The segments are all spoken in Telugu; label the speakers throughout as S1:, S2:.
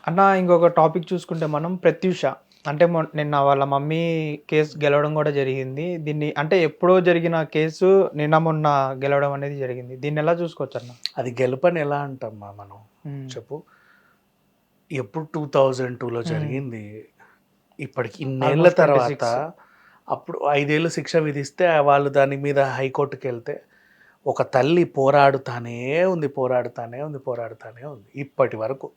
S1: అన్న ఇంకొక టాపిక్ చూసుకుంటే మనం ప్రత్యూష అంటే నిన్న వాళ్ళ మమ్మీ కేసు గెలవడం కూడా జరిగింది. దీన్ని అంటే ఎప్పుడో జరిగిన కేసు నిన్న మొన్న గెలవడం అనేది జరిగింది. దీన్ని ఎలా చూసుకోవచ్చు అన్న?
S2: అది గెలుపని ఎలా అంటామా మనం? చెప్పు. ఎప్పుడు 2002లో జరిగింది. ఇప్పటికి ఇన్నేళ్ల తర్వాత అప్పుడు 5 ఏళ్ళు శిక్ష విధిస్తే వాళ్ళు దాని మీద హైకోర్టుకి వెళ్తే ఒక తల్లి పోరాడుతానే ఉంది ఇప్పటి వరకు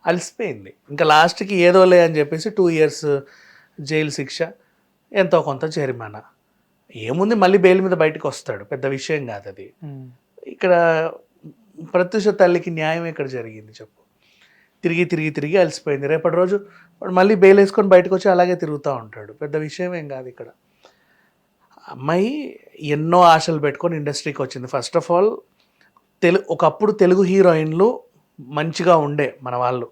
S2: అలసిపోయింది. ఇంకా లాస్ట్కి ఏదోలే అని చెప్పేసి 2 ఇయర్స్ జైలు శిక్ష, ఎంతో కొంత జరిమానా. ఏముంది, మళ్ళీ బెయిల్ మీద బయటకు వస్తాడు, పెద్ద విషయం కాదు అది. ఇక్కడ ప్రత్యూష తల్లికి న్యాయం ఎక్కడ జరిగింది చెప్పు? తిరిగి అలసిపోయింది. రేపటి రోజు వాడు మళ్ళీ బెయిల్ వేసుకొని బయటకు వచ్చి అలాగే తిరుగుతూ ఉంటాడు, పెద్ద విషయం ఏం కాదు. ఇక్కడ అమ్మాయి ఎన్నో ఆశలు పెట్టుకొని ఇండస్ట్రీకి వచ్చింది. ఫస్ట్ ఆఫ్ ఆల్ ఒకప్పుడు తెలుగు హీరోయిన్లు మంచిగా ఉండే, మన వాళ్ళు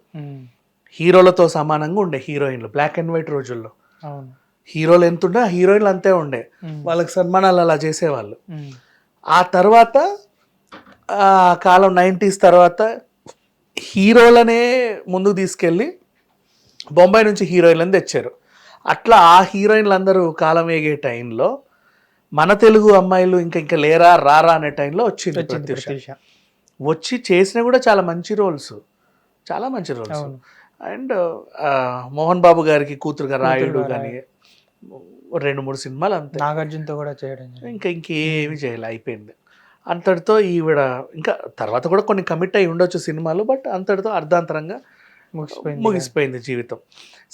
S2: హీరోలతో సమానంగా ఉండే హీరోయిన్లు బ్లాక్ అండ్ వైట్ రోజుల్లో. హీరోలు ఎంత ఉండే హీరోయిన్లు అంతే ఉండే, వాళ్ళకి సన్మానాలు అలా చేసేవాళ్ళు. ఆ తర్వాత కాలం 90s తర్వాత హీరోలనే ముందుకు తీసుకెళ్ళి బొంబాయి నుంచి హీరోయిన్లను తెచ్చారు. అట్లా ఆ హీరోయిన్లు అందరూ కాలం వేగే టైంలో మన తెలుగు అమ్మాయిలు ఇంకా లేరా రారా అనే టైంలో వచ్చింది ప్రత్యూష. వచ్చి చేసినా కూడా చాలా మంచి రోల్స్. అండ్ మోహన్ బాబు గారికి కూతురుగా రాయుడు కానీ 2-3 సినిమాలు అంతే.
S1: నాగార్జునతో కూడా చేయడం
S2: ఇంకేమి చేయాలి, అయిపోయింది అంతటితో. ఈవిడ ఇంకా తర్వాత కూడా కొన్ని కమిట్ అయి ఉండొచ్చు సినిమాలు, బట్ అంతటితో అర్ధాంతరంగా ముగిసిపోయింది జీవితం.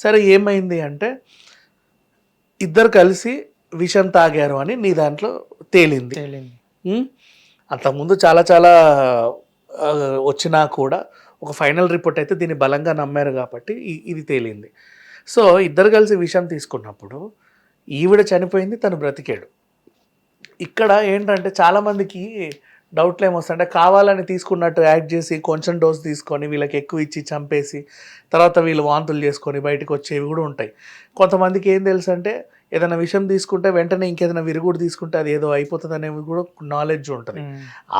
S2: సరే, ఏమైంది అంటే ఇద్దరు కలిసి విషం తాగారు అని నీ దాంట్లో తేలింది. అంతకుముందు చాలా వచ్చినా కూడా ఒక ఫైనల్ రిపోర్ట్ అయితే దీన్ని బలంగా నమ్మారు కాబట్టి ఇది తేలింది. సో ఇద్దరు కలిసి విషం తీసుకున్నప్పుడు ఈవిడ చనిపోయింది, తను బ్రతికాడు. ఇక్కడ ఏంటంటే చాలామందికి డౌట్లు ఏమొస్తాయంటే కావాలని తీసుకున్నట్టు యాక్ట్ చేసి కొంచెం డోస్ తీసుకొని వీళ్ళకి ఎక్కువ ఇచ్చి చంపేసి తర్వాత వీళ్ళు వాంతులు చేసుకొని బయటకు వచ్చేవి కూడా ఉంటాయి. కొంతమందికి ఏం తెలుసు అంటే ఏదైనా విషయం తీసుకుంటే వెంటనే ఇంకేదైనా విరుగుడు తీసుకుంటే అది ఏదో అయిపోతుంది అనేవి కూడా నాలెడ్జ్ ఉంటుంది.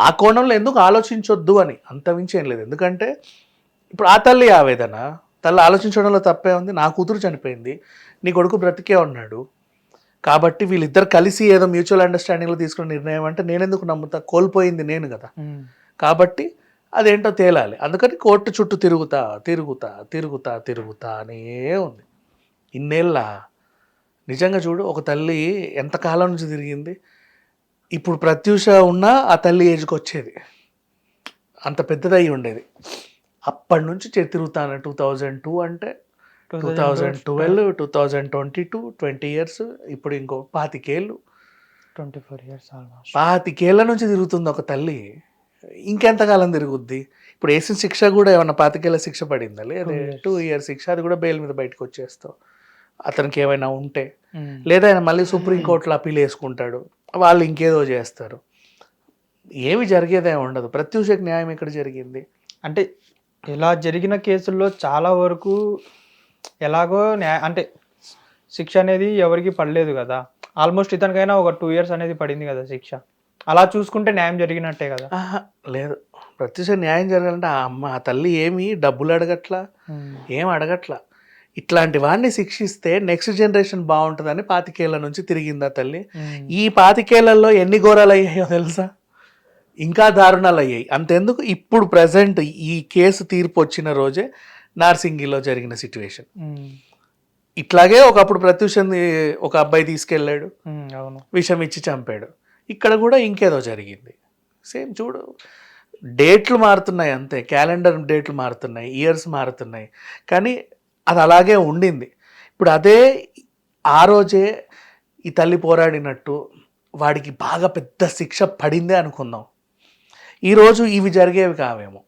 S2: ఆ కోణంలో ఎందుకు ఆలోచించొద్దు అని, అంతమించి ఏం లేదు. ఎందుకంటే ఇప్పుడు ఆ తల్లి ఆవేదన, తల్లి ఆలోచించడంలో తప్పే ఉంది. నా కూతురు చనిపోయింది, నీ కొడుకు బ్రతికే ఉన్నాడు కాబట్టి వీళ్ళిద్దరు కలిసి ఏదో మ్యూచువల్ అండర్స్టాండింగ్లో తీసుకున్న నిర్ణయం అంటే నేనెందుకు నమ్ముతా? కోల్పోయింది నేను కదా. కాబట్టి అదేంటో తేలాలి. అందుకని కోర్టు చుట్టూ తిరుగుతానే ఉంది ఇన్నేళ్ళ. నిజంగా చూడు, ఒక తల్లి ఎంతకాలం నుంచి తిరిగింది. ఇప్పుడు ప్రత్యూష ఉన్నా ఆ తల్లి ఏజ్కి వచ్చేది, అంత పెద్దదయ్యి ఉండేది. అప్పటి నుంచి తిరుగుతాను. 2002 అంటే 2012, 2022, 20 ఇయర్స్, ఇప్పుడు ఇంకో 25 ఏళ్ళు,
S1: 24 ఇయర్స్ ఆల్మోస్ట్.
S2: 25 ఏళ్ళ నుంచి తిరుగుతుంది ఒక తల్లి. ఇంకెంతకాలం తిరుగుద్ది? ఇప్పుడు వేసిన శిక్ష కూడా ఏమన్నా 25 ఏళ్ళ శిక్ష పడిందా? లేదా 2 ఇయర్స్ శిక్ష, అది కూడా బెయిల్ మీద బయటకు వచ్చేస్తావు. అతనికి ఏమైనా ఉంటే, లేదా ఆయన మళ్ళీ సుప్రీంకోర్టులో అప్పీల్ వేసుకుంటాడు, వాళ్ళు ఇంకేదో చేస్తారు. ఏమి జరిగేదే ఉండదు. ప్రత్యూషకు న్యాయం ఎక్కడ జరిగింది
S1: అంటే ఇలా జరిగిన కేసుల్లో చాలా వరకు ఎలాగో అంటే శిక్ష అనేది ఎవరికి పడలేదు కదా. ఆల్మోస్ట్ ఇతనికైనా ఒక 2 ఇయర్స్ అనేది పడింది కదా శిక్ష. అలా చూసుకుంటే న్యాయం జరిగినట్టే కదా.
S2: లేదు, ప్రత్యూష న్యాయం జరగాలంటే ఆ తల్లి ఏమి డబ్బులు అడగట్లా, ఏం అడగట్లా. ఇట్లాంటి వాడిని శిక్షిస్తే నెక్స్ట్ జనరేషన్ బాగుంటుందని 25 ఏళ్ళ నుంచి తిరిగిందా తల్లి. ఈ 25 ఏళ్లలో ఎన్ని ఘోరాలు అయ్యాయో తెలుసా? ఇంకా దారుణాలు అయ్యాయి. అంతెందుకు, ఇప్పుడు ప్రజెంట్ ఈ కేసు తీర్పు వచ్చిన రోజే నార్సింగిలో జరిగిన సిచ్యువేషన్ ఇట్లాగే. ఒకప్పుడు ప్రత్యూషని ఒక అబ్బాయి తీసుకెళ్ళాడు, విషం ఇచ్చి చంపాడు. ఇక్కడ కూడా ఇంకేదో జరిగింది. సేమ్ చూడు, డేట్లు మారుతున్నాయి అంతే, క్యాలెండర్ డేట్లు మారుతున్నాయి, ఇయర్స్ మారుతున్నాయి, కానీ అది అలాగే ఉండింది. ఇప్పుడు అదే ఆ రోజే ఈ తల్లి పోరాడినట్టు వాడికి బాగా పెద్ద శిక్ష పడిందే అనుకుందాం, ఈరోజు ఇవి జరిగేవి కావేమో.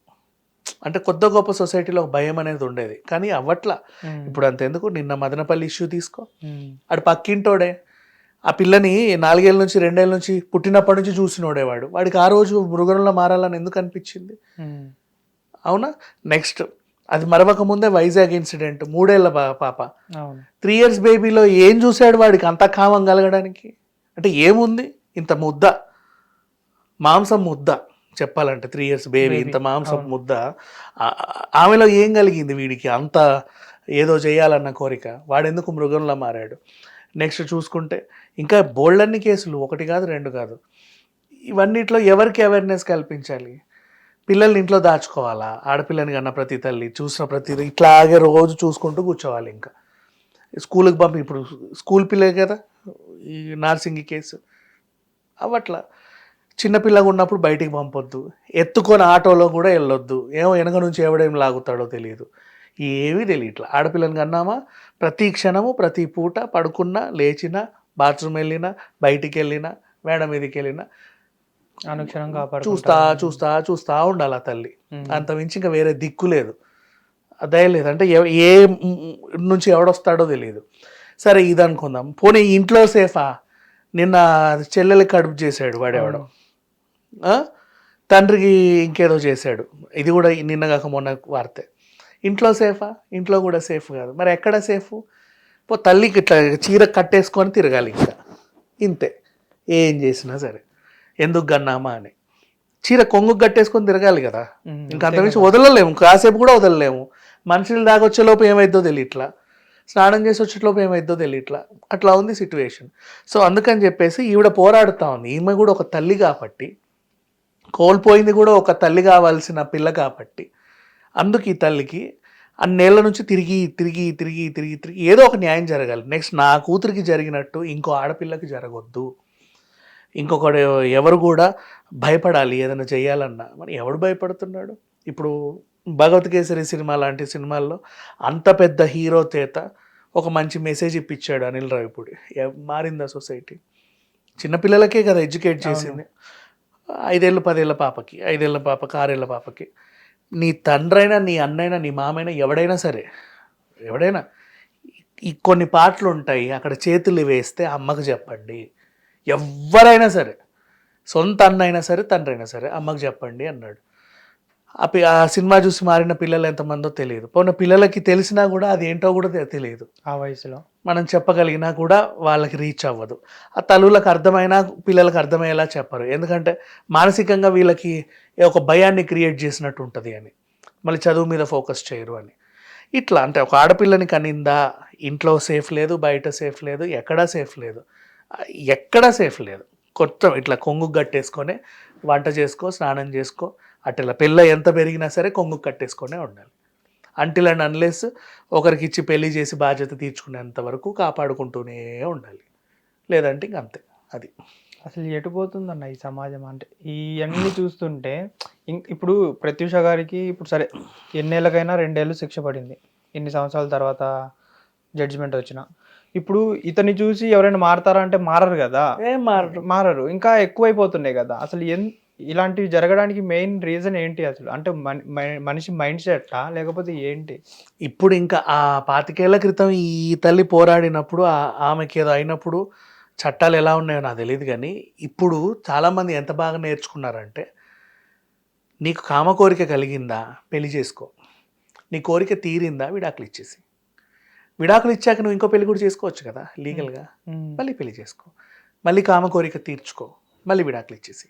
S2: అంటే కొత్త గొప్ప సొసైటీలో భయం అనేది ఉండేది, కానీ అవ్వట్లా. ఇప్పుడు అంతెందుకు, నిన్న మదనపల్లి ఇష్యూ తీసుకో, ఆడు పక్కింటోడే, ఆ పిల్లని 4 ఏళ్ళ నుంచి 2 ఏళ్ళ నుంచి పుట్టినప్పటి నుంచి చూసినోడేవాడు, వాడికి ఆ రోజు మృగంలో మారాలని ఎందుకు అనిపించింది? అవునా? నెక్స్ట్ అది మరవక ముందే వైజాగ్ ఇన్సిడెంట్, 3 ఏళ్ల పాప, 3 ఇయర్స్ బేబీలో ఏం చూశాడు వాడికి అంత కామం కలగడానికి? అంటే ఏముంది, ఇంత ముద్ద, మాంసం ముద్ద, చెప్పాలంటే 3 years బేబీ,
S1: Baby.
S2: ఇంత మాంసపు
S1: అవును.
S2: ముద్ద. ఆమెలో ఏం కలిగింది వీడికి అంత ఏదో చేయాలన్న కోరిక? వాడెందుకు మృగంలా మారాడు? నెక్స్ట్ చూసుకుంటే ఇంకా బోల్డన్ని కేసులు, 1 కాదు 2 కాదు. ఇవన్నిట్లో ఎవరికి అవేర్నెస్ కల్పించాలి? పిల్లల్ని ఇంట్లో దాచుకోవాలా? ఆడపిల్లని కన్నా ప్రతి తల్లి చూసిన ప్రతి ఇట్లాగే రోజు చూసుకుంటూ కూర్చోవాలి. ఇంకా స్కూల్కి పంపి, ఇప్పుడు స్కూల్ పిల్లే కదా ఈ నార్సింగి కేసు అవట్లా. చిన్నపిల్లగా ఉన్నప్పుడు బయటికి పంపొద్దు, ఎత్తుకొని ఆటోలో కూడా వెళ్ళొద్దు, ఏమో వెనక నుంచి ఎవడేం లాగుతాడో తెలియదు, ఏమీ తెలియట్లా. ఆడపిల్లని కన్నామా ప్రతి క్షణము ప్రతి పూట పడుకున్నా లేచినా బాత్రూమ్ వెళ్ళినా బయటికి వెళ్ళినా మేడ మీదకి వెళ్ళినా
S1: అనుక్షణం
S2: చూస్తా చూస్తా చూస్తా ఉండాలి ఆ తల్లి. అంత మించి ఇంకా వేరే దిక్కు లేదు, దయలేదు. అంటే ఏ నుంచి ఎవడొస్తాడో తెలియదు. సరే ఇది అనుకుందాం, పోనీ ఇంట్లో సేఫా? నిన్న చెల్లెలకి కడుపు చేశాడు వాడెవడో, తండ్రికి ఇంకేదో చేశాడు, ఇది కూడా నిన్న కాక మొన్న వార్తే. ఇంట్లో సేఫా? ఇంట్లో కూడా సేఫ్ కాదు. మరి ఎక్కడ సేఫ్? తల్లికి ఇట్లా చీర కట్టేసుకొని తిరగాలి ఇంకా, ఇంతే. ఏం చేసినా సరే ఎందుకు గన్నామా అని చీర కొంగు కట్టేసుకొని తిరగాలి కదా. ఇంకా అంతమించి వదలలేము, కాసేపు కూడా వదలలేము. మనుషులు దాకా వచ్చేలోపు ఏమైద్దో తెలియట్లా, స్నానం చేసి వచ్చేలోపు ఏమైద్దో తెలియట్లా, అట్లా ఉంది సిచ్యువేషన్. సో అందుకని చెప్పేసి ఈవిడ పోరాడుతూ ఉంది. ఈమె కూడా ఒక తల్లి కాబట్టి, కోల్పోయింది కూడా ఒక తల్లి కావాల్సిన పిల్ల కాబట్టి, అందుకు ఈ తల్లికి అన్నేళ్ల నుంచి తిరిగి తిరిగి తిరిగి తిరిగి తిరిగి ఏదో ఒక న్యాయం జరగాలి. నెక్స్ట్ నా కూతురికి జరిగినట్టు ఇంకో ఆడపిల్లకి జరగొద్దు. ఇంకొకడు ఎవరు కూడా భయపడాలి ఏదైనా చేయాలన్నా. మరి ఎవడు భయపడుతున్నాడు? ఇప్పుడు భగవత్ కేసరి సినిమా లాంటి సినిమాల్లో అంత పెద్ద హీరో చేత ఒక మంచి మెసేజ్ ఇప్పించాడు అనిల్ రావిపూడి. మారిందా సొసైటీ? చిన్నపిల్లలకే కదా ఎడ్యుకేట్ చేసింది. 5 ఏళ్ళు 10 ఏళ్ళ పాపకి, 5 ఏళ్ళ పాపకి, 6 ఏళ్ళ పాపకి. నీ తండ్రైనా నీ అన్నైనా నీ మామైనా ఎవడైనా సరే, ఎవడైనా ఈ కొన్ని పాటలు ఉంటాయి, అక్కడ చేతులు వేస్తే అమ్మకు చెప్పండి. ఎవరైనా సరే, సొంత అన్న అయినా సరే తండ్రి అయినా సరే అమ్మకు చెప్పండి అన్నాడు. ఆ సినిమా చూసి మారిన పిల్లలు ఎంతమందో తెలియదు. పోయిన పిల్లలకి తెలిసినా కూడా అది ఏంటో కూడా తెలియదు.
S1: ఆ వయసులో
S2: మనం చెప్పగలిగినా కూడా వాళ్ళకి రీచ్ అవ్వదు. ఆ తల్లులకు అర్థమైనా పిల్లలకు అర్థమయ్యేలా చెప్పరు. ఎందుకంటే మానసికంగా వీళ్ళకి ఒక భయాన్ని క్రియేట్ చేసినట్టు ఉంటుంది అని, మళ్ళీ చదువు మీద ఫోకస్ చేయరు అని. ఇట్లా అంటే ఒక ఆడపిల్లని కనిందా ఇంట్లో సేఫ్ లేదు, బయట సేఫ్ లేదు, ఎక్కడా సేఫ్ లేదు, ఎక్కడా సేఫ్ లేదు. కొత్త ఇట్లా కొంగు కట్టేసుకొని వంట చేసుకో, స్నానం చేసుకో, అట్లా పిల్ల ఎంత పెరిగినా సరే కొంగు కట్టేసుకొనే ఉండాలి. అంటిల్ అండ్ అన్లెస్ ఒకరికి ఇచ్చి పెళ్లి చేసి బాధ్యత తీర్చుకునేంత వరకు కాపాడుకుంటూనే ఉండాలి. లేదంటే ఇంక అంతే. అది
S1: అసలు ఎటుపోతుందన్న ఈ సమాజం. అంటే ఇవన్నీ చూస్తుంటే ఇప్పుడు ప్రత్యూష గారికి ఇప్పుడు సరే ఎన్నేళ్ళకైనా 2 ఏళ్ళు శిక్ష పడింది, ఇన్ని సంవత్సరాల తర్వాత జడ్జిమెంట్ వచ్చిన. ఇప్పుడు ఇతన్ని చూసి ఎవరైనా మారతారా అంటే మారరు కదా,
S2: ఏం
S1: మారరు. ఇంకా ఎక్కువైపోతున్నాయి కదా. అసలు ఇలాంటివి జరగడానికి మెయిన్ రీజన్ ఏంటి అసలు? అంటే మనిషి మైండ్ సెట్టా లేకపోతే ఏంటి?
S2: ఇప్పుడు ఇంకా ఆ 25 ఏళ్ల క్రితం ఈ తల్లి పోరాడినప్పుడు ఆమెకి ఏదో అయినప్పుడు చట్టాలు ఎలా ఉన్నాయో నాకు తెలియదు, కానీ ఇప్పుడు చాలామంది ఎంత బాగా నేర్చుకున్నారంటే, నీకు కామ కోరిక కలిగిందా పెళ్లి చేసుకో, నీ కోరిక తీరిందా విడాకులు ఇచ్చేసి, విడాకులు ఇచ్చాక నువ్వు ఇంకో పెళ్లి కూడా చేసుకోవచ్చు కదా లీగల్గా, మళ్ళీ పెళ్లి చేసుకో, మళ్ళీ కామ కోరిక తీర్చుకో, మళ్ళీ విడాకులు ఇచ్చేసి,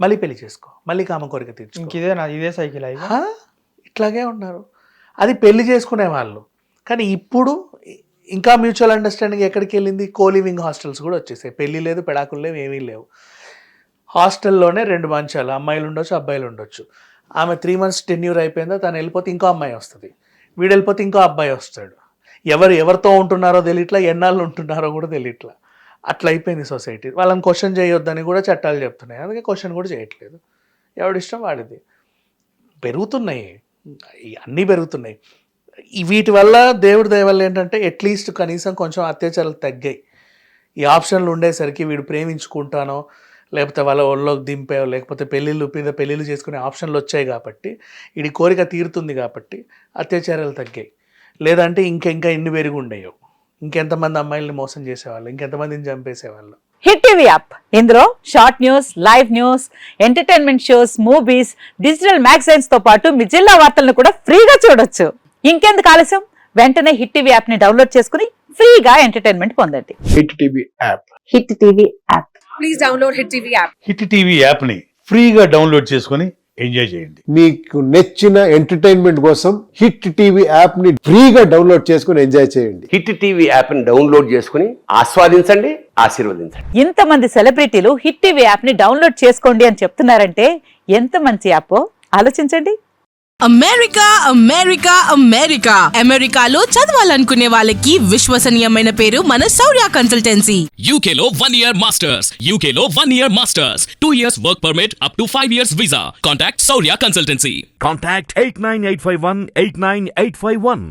S2: మళ్ళీ పెళ్లి చేసుకో, మళ్ళీ కామ కోరిక తీర్చుకో.
S1: ఇదే సైకిల్
S2: ఇట్లాగే ఉన్నారు. అది పెళ్లి చేసుకునే వాళ్ళు. కానీ ఇప్పుడు ఇంకా మ్యూచువల్ అండర్స్టాండింగ్ ఎక్కడికి వెళ్ళింది? కోలివింగ్ హాస్టల్స్ కూడా వచ్చేసాయి. పెళ్లి లేదు, పెడాకులు లేవు, ఏమీ లేవు. హాస్టల్లోనే 2 మంచాలు, అమ్మాయిలు ఉండొచ్చు అబ్బాయిలు ఉండొచ్చు. ఆమె 3 months టెన్యూర్ అయిపోయిందో తను వెళ్ళిపోతే ఇంకో అమ్మాయి వస్తుంది, వీడు వెళ్ళిపోతే ఇంకో అబ్బాయి వస్తాడు. ఎవరితో ఉంటున్నారో తెలియట్లా, ఎన్నాళ్ళు ఉంటున్నారో కూడా తెలియట్లా. అట్లా అయిపోయింది సొసైటీ. వాళ్ళని క్వశ్చన్ చేయొద్దని కూడా చట్టాలు చెప్తున్నాయి. అందుకే క్వశ్చన్ కూడా చేయట్లేదు. ఎవడిష్టం వాడిది. పెరుగుతున్నాయి, అన్నీ పెరుగుతున్నాయి. వీటి వల్ల దేవుడి దయ వల్ల ఏంటంటే అట్లీస్ట్ కనీసం కొంచెం అత్యాచారాలు తగ్గాయి. ఈ ఆప్షన్లు ఉండేసరికి వీడు ప్రేమించుకుంటానో లేకపోతే వాళ్ళ ఒళ్ళోకి దింపాయో లేకపోతే పెళ్ళిళ్ళు చేసుకునే ఆప్షన్లు వచ్చాయి కాబట్టి, వీడి కోరిక తీరుతుంది కాబట్టి అత్యాచారాలు తగ్గాయి. లేదంటే ఇంకా ఎన్ని పెరిగి ఉండేయో, ఇంకెంతమంది అమ్మాయిల్ని మోసం చేసేవాళ్ళు, ఇంకెంతమందిని చంపేసేవాళ్ళు.
S3: హిట్ టీవీ యాప్, ఇందులో short news, live news, entertainment shows, movies, digital magazines తో పాటు మీ జిల్లా వార్తలను కూడా ఫ్రీగా చూడొచ్చు. ఇంకెందుకు ఆలస్యం, వెంటనే హిట్ టీవీ యాప్ ని డౌన్లోడ్ చేసుకుని ఫ్రీగా ఎంటర్టైన్మెంట్ పొందండి.
S4: Hit TV app.
S3: Hit TV app.
S5: Please download Hit TV app.
S4: Hit TV యాప్ని ఫ్రీగా డౌన్లోడ్ చేసుకొని ఎంజాయ్ చేయండి.
S5: మీకు నచ్చిన ఎంటర్టైన్మెంట్ కోసం హిట్ టీవీ యాప్ ని ఫ్రీగా డౌన్లోడ్ చేసుకుని ఎంజాయ్ చేయండి.
S6: హిట్ టీవీ యాప్ని డౌన్లోడ్ చేసుకుని ఆస్వాదించండి, ఆశీర్వదించండి.
S3: ఇంతమంది సెలబ్రిటీలు హిట్ టీవీ యాప్ ని డౌన్లోడ్ చేసుకోండి అని చెప్తున్నారంటే ఎంత మంచి యాప్ ఆలోచించండి.
S7: అమెరికా అమెరికా అమెరికా అమెరికాలో చదవాలనుకునే వాళ్ళకి విశ్వసనీయమైన పేరు మన శౌర్య కన్సల్టెన్సీ.
S8: UK లో 1 year masters. UK లో 1 year masters. 2 years work permit up to 5 years visa. Contact Saurya Consultancy.
S9: Contact 89851 89851.